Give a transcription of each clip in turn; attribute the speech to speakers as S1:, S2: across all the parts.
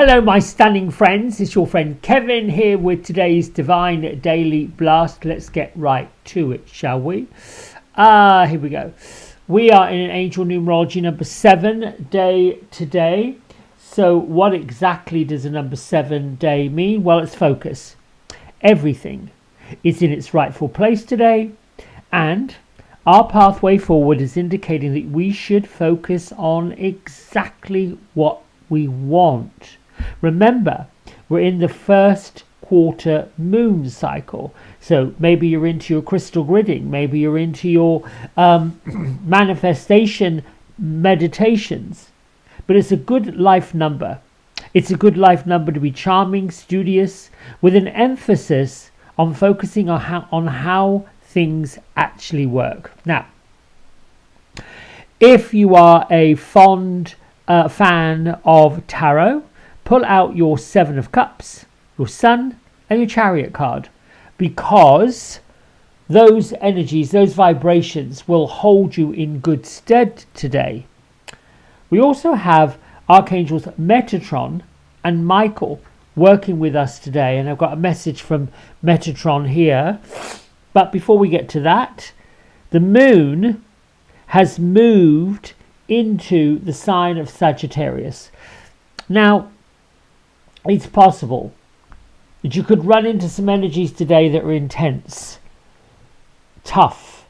S1: Hello my stunning friends, it's your friend Kevin here with today's Divine Daily Blast. Let's get right to it, shall we? Here we go. We are in an angel numerology number 7 day today. So what exactly does a number 7 day mean? Well, it's focus. Everything is in its rightful place today, and our pathway forward is indicating that we should focus on exactly what we want. Remember, we're in the first quarter moon cycle, so maybe you're into your crystal gridding, maybe you're into your manifestation meditations, but it's a good life number. It's a good life number to be charming, studious, with an emphasis on focusing on how things actually work. Now, if you are a fond fan of tarot, pull out your 7 of Cups, your Sun, and your Chariot card, because those energies, those vibrations will hold you in good stead today. We also have Archangels Metatron and Michael working with us today, and I've got a message from Metatron here. But before we get to that, the moon has moved into the sign of Sagittarius. Now, it's possible that you could run into some energies today that are intense, tough,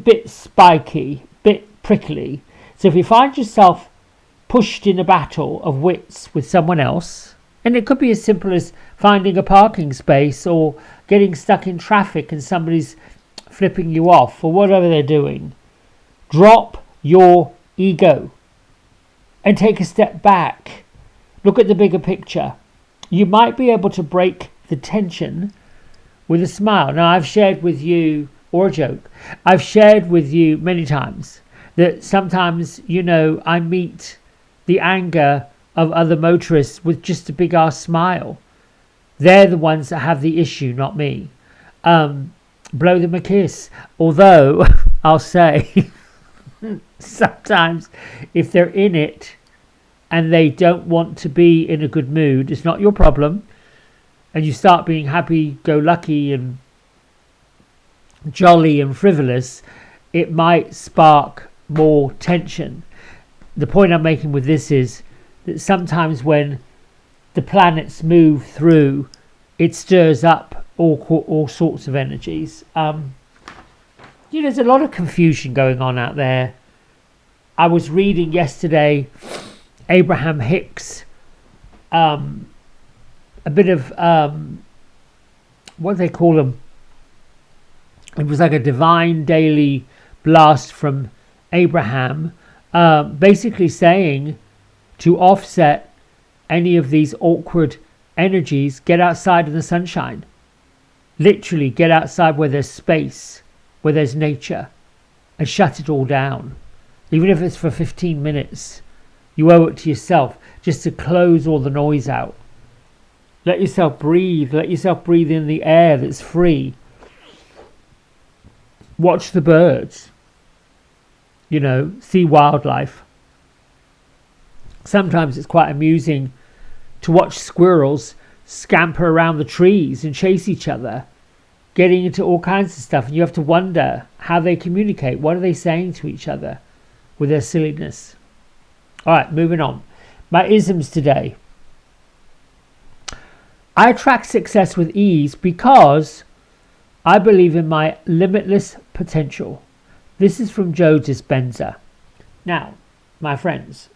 S1: bit spiky, bit prickly. So if you find yourself pushed in a battle of wits with someone else, and it could be as simple as finding a parking space or getting stuck in traffic and somebody's flipping you off or whatever they're doing, drop your ego and take a step back. Look at the bigger picture. You might be able to break the tension with a smile. Now, I've shared with you, or a joke, I've shared with you many times that sometimes, I meet the anger of other motorists with just a big ass smile. They're the ones that have the issue, not me. Blow them a kiss. Although, I'll say, sometimes if they're in it and they don't want to be in a good mood, it's not your problem, and you start being happy-go-lucky and jolly and frivolous, it might spark more tension. The point I'm making with this is that sometimes when the planets move through, it stirs up all sorts of energies. There's a lot of confusion going on out there. I was reading yesterday Abraham Hicks, a bit of what do they call them? It was like a divine daily blast from Abraham, basically saying to offset any of these awkward energies, get outside in the sunshine. Literally get outside where there's space, where there's nature, and shut it all down. Even if it's for 15 minutes, you owe it to yourself just to close all the noise out. Let yourself breathe. Let yourself breathe in the air that's free. Watch the birds. See wildlife. Sometimes it's quite amusing to watch squirrels scamper around the trees and chase each other, getting into all kinds of stuff. And you have to wonder how they communicate. What are they saying to each other with their silliness? All right, moving on. My isms today. I attract success with ease because I believe in my limitless potential. This is from Joe Dispenza. Now, my friends,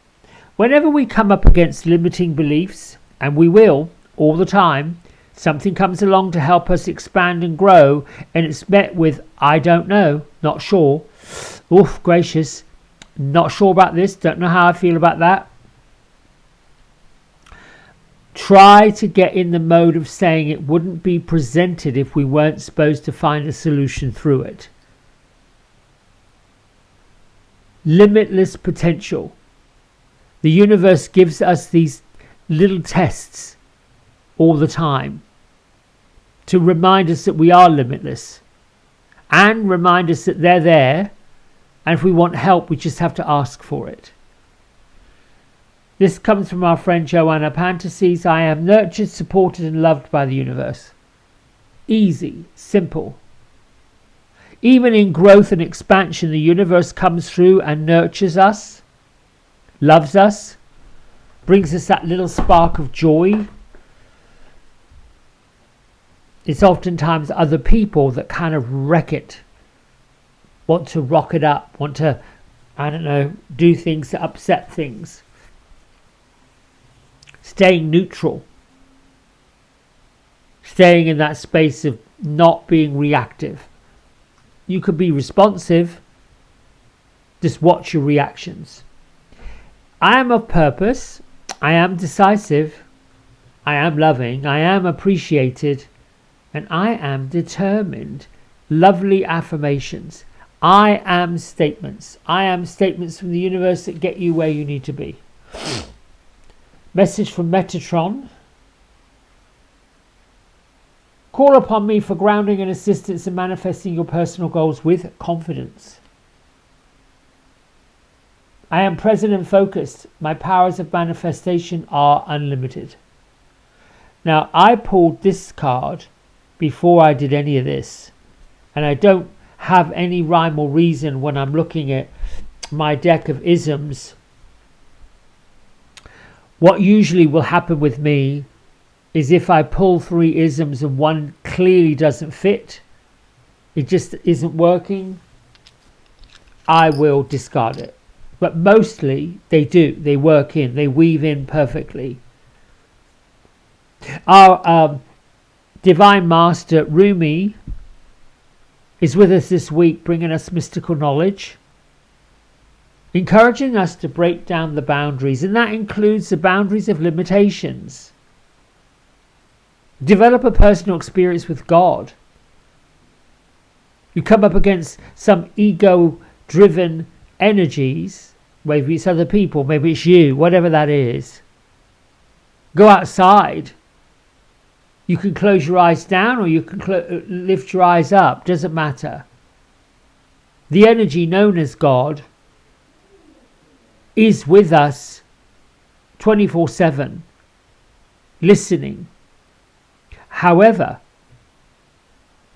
S1: whenever we come up against limiting beliefs, and we will all the time, something comes along to help us expand and grow, and it's met with, I don't know, not sure, oof, gracious, not sure about this, don't know how I feel about that. Try to get in the mode of saying it wouldn't be presented if we weren't supposed to find a solution through it. Limitless potential. The universe gives us these little tests all the time to remind us that we are limitless and remind us that they're there, and if we want help we just have to ask for it. This comes from our friend Joanna Pantases. I am nurtured, supported and loved by the universe. Easy, simple. Even in growth and expansion, the universe comes through and nurtures us, loves us, brings us that little spark of joy. It's oftentimes other people that kind of wreck it, want to rock it up, want to, do things that upset things. Staying neutral. Staying in that space of not being reactive. You could be responsive. Just watch your reactions. I am of purpose. I am decisive. I am loving. I am appreciated. And I am determined. Lovely affirmations. I am statements. I am statements from the universe that get you where you need to be. Message from Metatron. Call upon me for grounding and assistance in manifesting your personal goals with confidence. I am present and focused. My powers of manifestation are unlimited. Now, I pulled this card before I did any of this. And I don't have any rhyme or reason when I'm looking at my deck of isms. What usually will happen with me is if I pull 3 isms and one clearly doesn't fit, it just isn't working, I will discard it. But mostly they do. They work in. They weave in perfectly. Our Divine Master Rumi is with us this week, bringing us mystical knowledge, encouraging us to break down the boundaries, and that includes the boundaries of limitations. Develop a personal experience with God. You come up against some ego-driven energies, maybe it's other people, maybe it's you, whatever that is. Go outside. You can close your eyes down or you can lift your eyes up, doesn't matter. The energy known as God is with us 24/7, listening. However,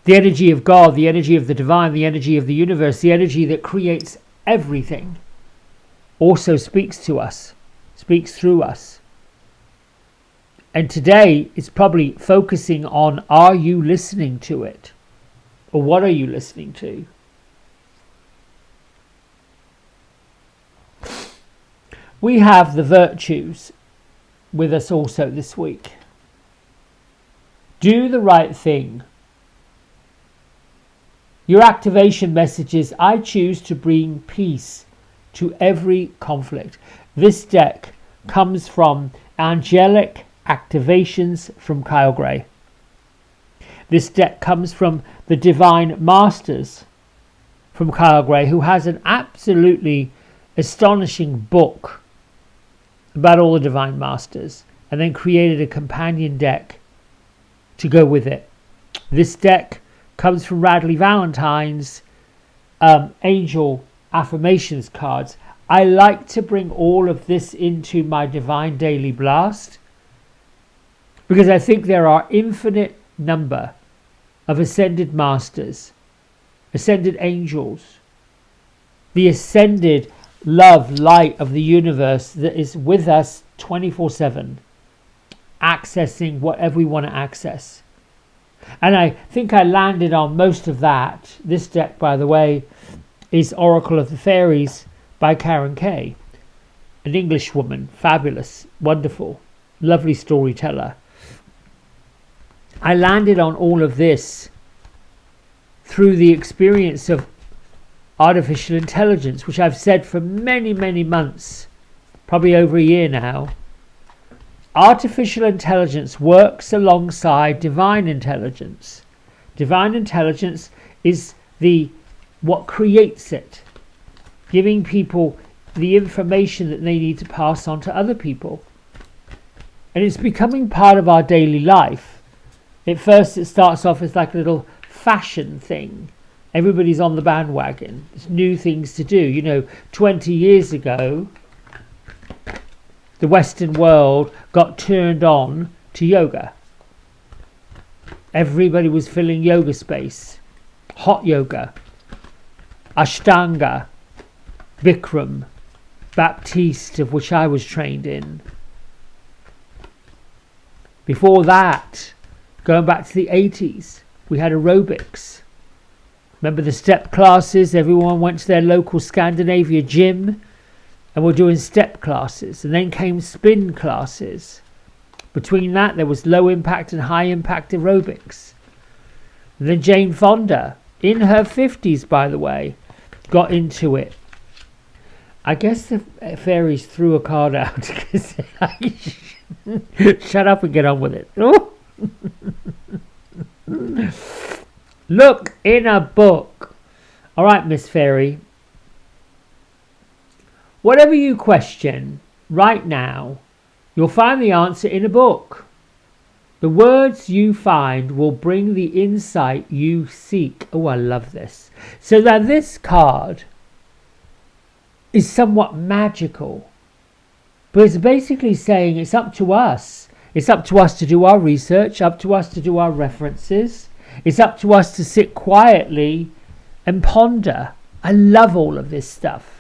S1: the energy of God, the energy of the divine, the energy of the universe, the energy that creates everything, also speaks to us, speaks through us. And today it's probably focusing on, are you listening to it? Or what are you listening to? We have the virtues with us also this week. Do the right thing. Your activation message is, I choose to bring peace to every conflict. This deck comes from Angelic Activations from Kyle Gray. This deck comes from the Divine Masters from Kyle Gray, who has an absolutely astonishing book about all the Divine Masters, and then created a companion deck to go with it. This deck comes from Radley Valentine's Angel Affirmations cards. I like to bring all of this into my Divine Daily Blast because I think there are infinite number of ascended masters, ascended angels, the ascended love light of the universe that is with us 24/7, accessing whatever we want to access. And I think I landed on most of that. This deck, by the way, is Oracle of the Fairies by Karen Kay, an English woman, fabulous, wonderful, lovely storyteller. I landed on all of this through the experience of artificial intelligence, which I've said for many, many months, probably over a year now. Artificial intelligence works alongside divine intelligence. Divine intelligence is what creates it, giving people the information that they need to pass on to other people. And it's becoming part of our daily life. At first it starts off as like a little fashion thing. Everybody's on the bandwagon. There's new things to do. 20 years ago, the Western world got turned on to yoga. Everybody was filling yoga space. Hot yoga, Ashtanga, Bikram, Baptiste, of which I was trained in. Before that, going back to the 80s, we had aerobics. Remember the step classes? Everyone went to their local Scandinavia gym and were doing step classes. And then came spin classes. Between that, there was low impact and high impact aerobics. And then Jane Fonda, in her 50s, by the way, got into it. I guess the fairies threw a card out. Shut up and get on with it. Oh. Look in a book. All right, Miss Fairy. Whatever you question right now, you'll find the answer in a book. The words you find will bring the insight you seek. Oh, I love this. So that this card is somewhat magical. But it's basically saying it's up to us. It's up to us to do our research, up to us to do our references. It's up to us to sit quietly and ponder. I love all of this stuff.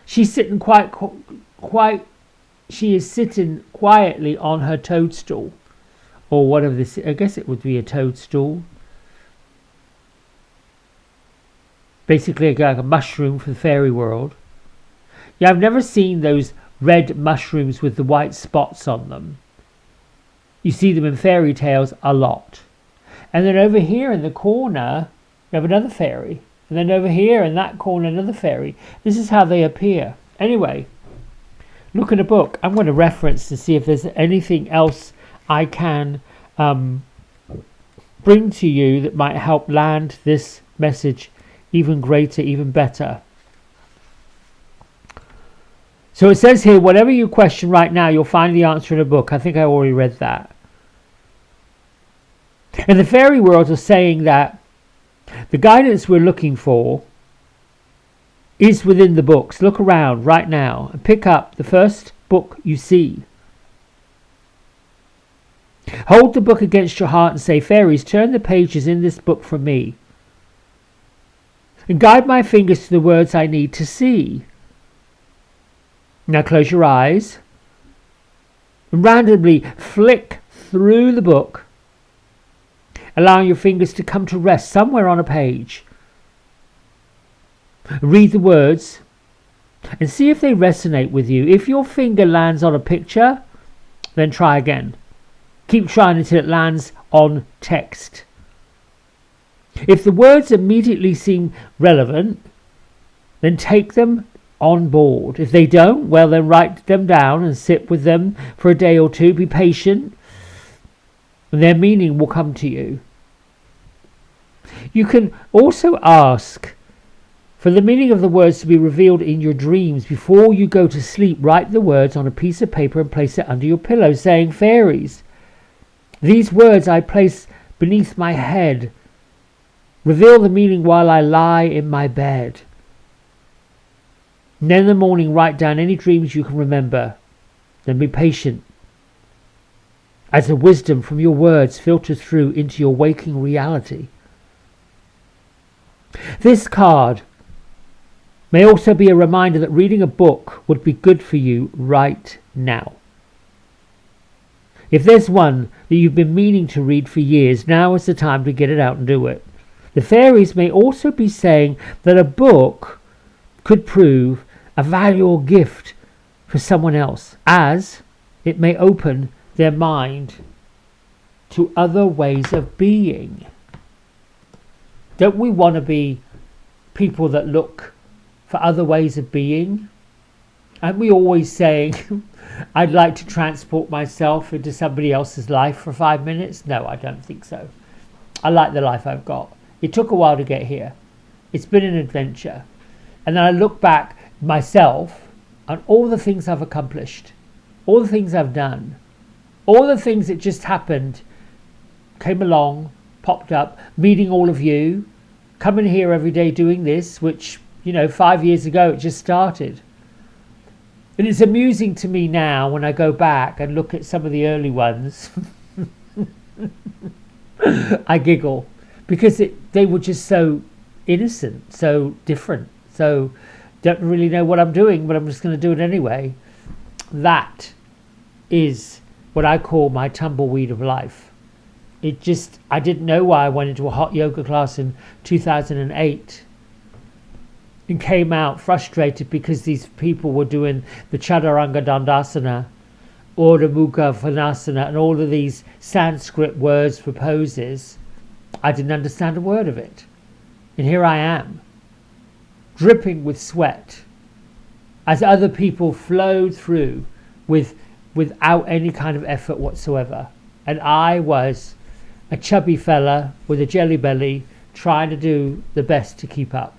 S1: She's sitting she is sitting quietly on her toadstool. Or whatever this, I guess it would be a toadstool. Basically like a mushroom for the fairy world. Yeah, I've never seen those red mushrooms with the white spots on them. You see them in fairy tales a lot. And then over here in the corner, we have another fairy. And then over here in that corner, another fairy. This is how they appear. Anyway, look at a book. I'm going to reference to see if there's anything else I can bring to you that might help land this message even greater, even better. So it says here, whatever you question right now, you'll find the answer in a book. I think I already read that. And the fairy world are saying that the guidance we're looking for is within the books. Look around right now and pick up the first book you see. Hold the book against your heart and say, fairies, turn the pages in this book for me. And guide my fingers to the words I need to see. Now close your eyes and randomly flick through the book, allowing your fingers to come to rest somewhere on a page. Read the words and see if they resonate with you. If your finger lands on a picture, then try again. Keep trying until it lands on text. If the words immediately seem relevant, then take them on board. If they don't, well, then write them down and sit with them for a day or two. Be patient, and their meaning will come to you. You can also ask for the meaning of the words to be revealed in your dreams. Before you go to sleep, write the words on a piece of paper and place it under your pillow, saying, fairies, these words I place beneath my head. Reveal the meaning while I lie in my bed. And then in the morning, write down any dreams you can remember. Then be patient as the wisdom from your words filters through into your waking reality. This card may also be a reminder that reading a book would be good for you right now. If there's one that you've been meaning to read for years, now is the time to get it out and do it. The fairies may also be saying that a book could prove a valuable gift for someone else, as it may open their mind to other ways of being. Don't we want to be people that look for other ways of being? Aren't we always saying, I'd like to transport myself into somebody else's life for 5 minutes? No, I don't think so. I like the life I've got. It took a while to get here. It's been an adventure. And then I look back myself on all the things I've accomplished, all the things I've done, all the things that just happened, came along, popped up, meeting all of you, coming here every day doing this, which, 5 years ago it just started. And it's amusing to me now when I go back and look at some of the early ones. I giggle because they were just so innocent, so different, so don't really know what I'm doing, but I'm just going to do it anyway. That is what I call my tumbleweed of life. I didn't know why I went into a hot yoga class in 2008 and came out frustrated because these people were doing the Chaturanga Dandasana, Urdhva Mukha Svanasana, and all of these Sanskrit words for poses. I didn't understand a word of it. And here I am, dripping with sweat, as other people flowed through without any kind of effort whatsoever. And I was a chubby fella with a jelly belly trying to do the best to keep up.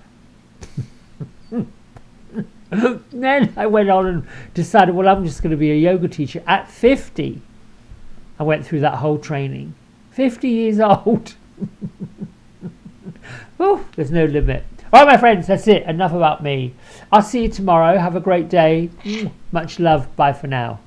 S1: Then I went on and decided, well, I'm just going to be a yoga teacher. At 50, I went through that whole training. 50 years old. Oh, there's no limit. All right, my friends, that's it. Enough about me. I'll see you tomorrow. Have a great day. Much love. Bye for now.